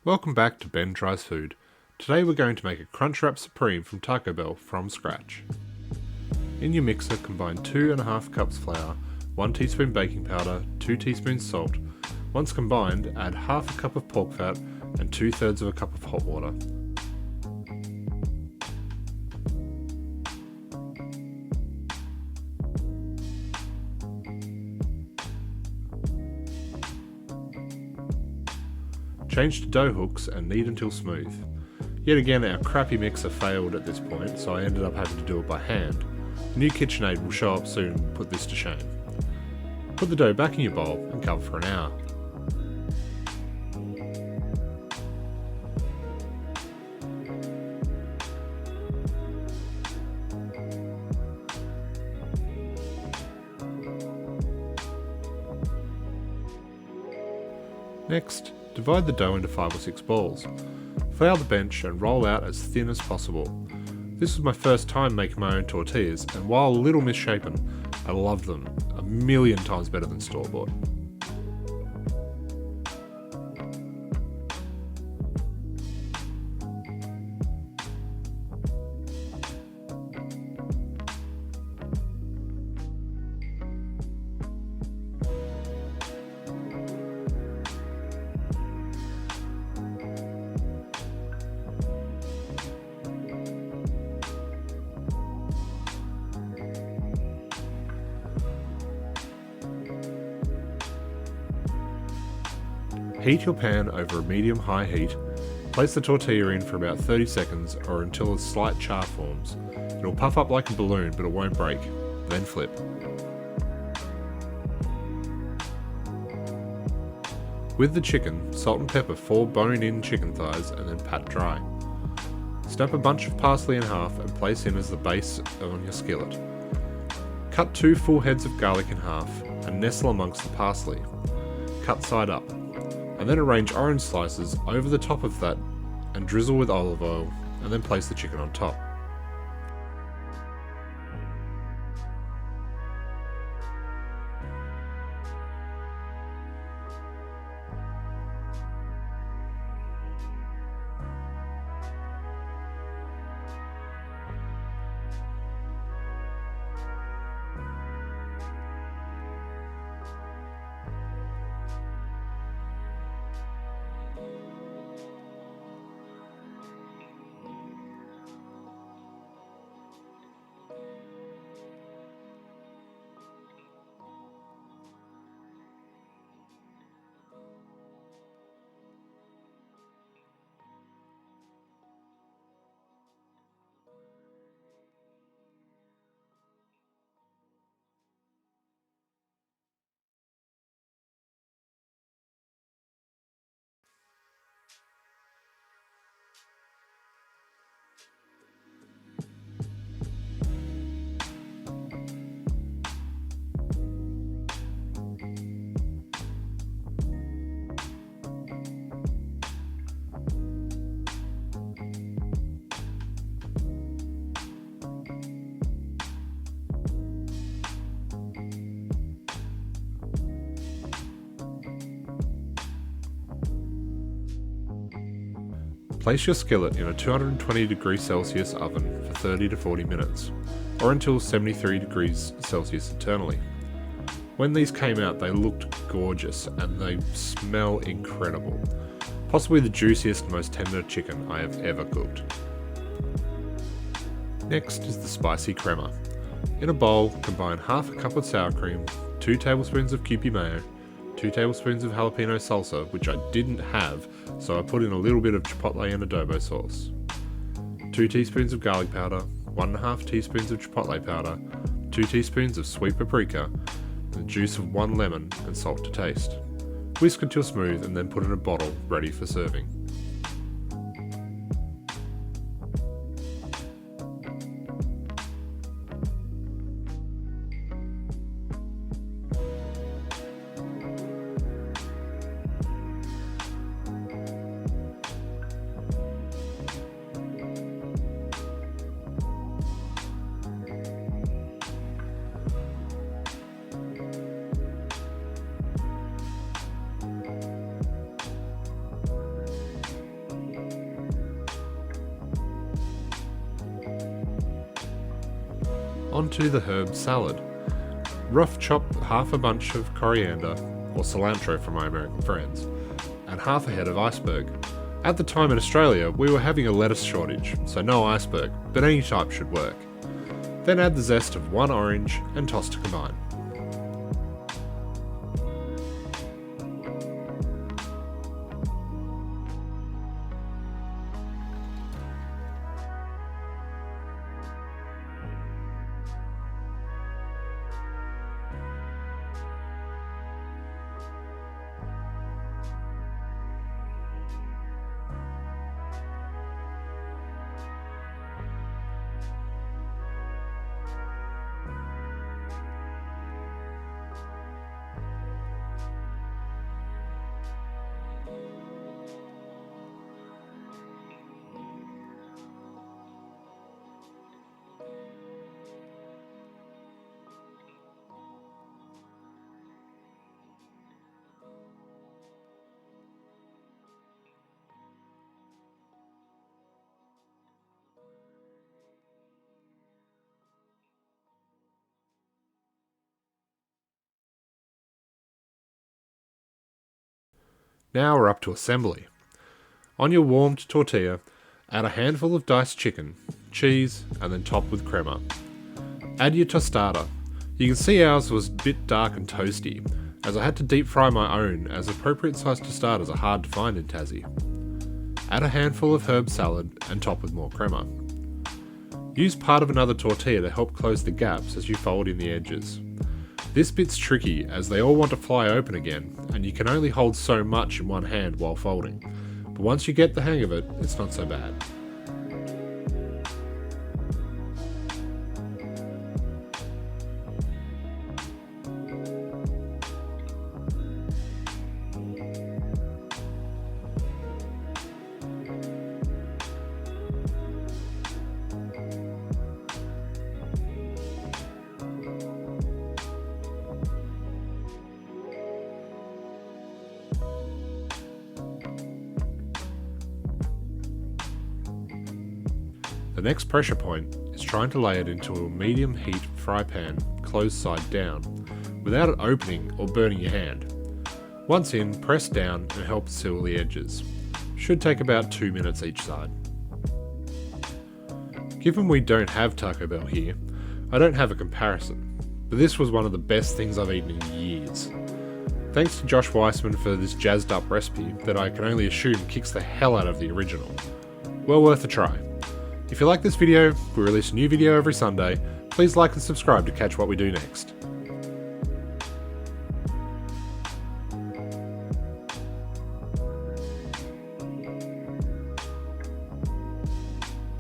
Welcome back to Ben Tries Food. Today we're going to make a Crunchwrap Supreme from Taco Bell from scratch. In your mixer, combine 2.5 cups flour, 1 teaspoon baking powder, 2 teaspoons salt. Once combined, add half a cup of pork fat and 2/3 of a cup of hot water. Change to dough hooks and knead until smooth. Yet again, our crappy mixer failed at this point, so I ended up having to do it by hand. A new KitchenAid will show up soon and put this to shame. Put the dough back in your bowl and cover for an hour. Next, divide the dough into 5 or 6 balls. Flour the bench and roll out as thin as possible. This was my first time making my own tortillas, and while a little misshapen, I loved them, a million times better than store-bought. Heat your pan over a medium-high heat. Place the tortilla in for about 30 seconds or until a slight char forms. It'll puff up like a balloon, but it won't break. Then flip. With the chicken, salt and pepper 4 bone-in chicken thighs and then pat dry. Snap a bunch of parsley in half and place in as the base on your skillet. Cut 2 full heads of garlic in half and nestle amongst the parsley. Cut side up. And then arrange orange slices over the top of that and drizzle with olive oil, and then place the chicken on top. Place your skillet in a 220 degrees Celsius oven for 30 to 40 minutes, or until 73 degrees Celsius internally. When these came out, they looked gorgeous and they smell incredible. Possibly the juiciest and most tender chicken I have ever cooked. Next is the spicy crema. In a bowl, combine half a cup of sour cream, 2 tablespoons of Kewpie mayo, 2 tablespoons of jalapeno salsa, which I didn't have, so I put in a little bit of chipotle and adobo sauce, 2 teaspoons of garlic powder, 1.5 teaspoons of chipotle powder, 2 teaspoons of sweet paprika, the juice of 1 lemon, and salt to taste. Whisk until smooth and then put in a bottle ready for serving. onto the herb salad. Rough chop half a bunch of coriander, or cilantro for my American friends, and half a head of iceberg. At the time in Australia, we were having a lettuce shortage, so no iceberg, but any type should work. Then add the zest of 1 orange and toss to combine. Now we're up to assembly. On your warmed tortilla, add a handful of diced chicken, cheese, and then top with crema. Add your tostada. You can see ours was a bit dark and toasty, as I had to deep fry my own, as appropriate sized tostadas are hard to find in Tassie. Add a handful of herb salad and top with more crema. Use part of another tortilla to help close the gaps as you fold in the edges. This bit's tricky as they all want to fly open again, and you can only hold so much in one hand while folding, but once you get the hang of it, it's not so bad. The next pressure point is trying to lay it into a medium heat fry pan, closed side down, without it opening or burning your hand. Once in, press down and help seal the edges. Should take about 2 minutes each side. Given we don't have Taco Bell here, I don't have a comparison, but this was one of the best things I've eaten in years. Thanks to Josh Weissman for this jazzed up recipe that I can only assume kicks the hell out of the original. Well worth a try. If you like this video, we release a new video every Sunday. Please like and subscribe to catch what we do next.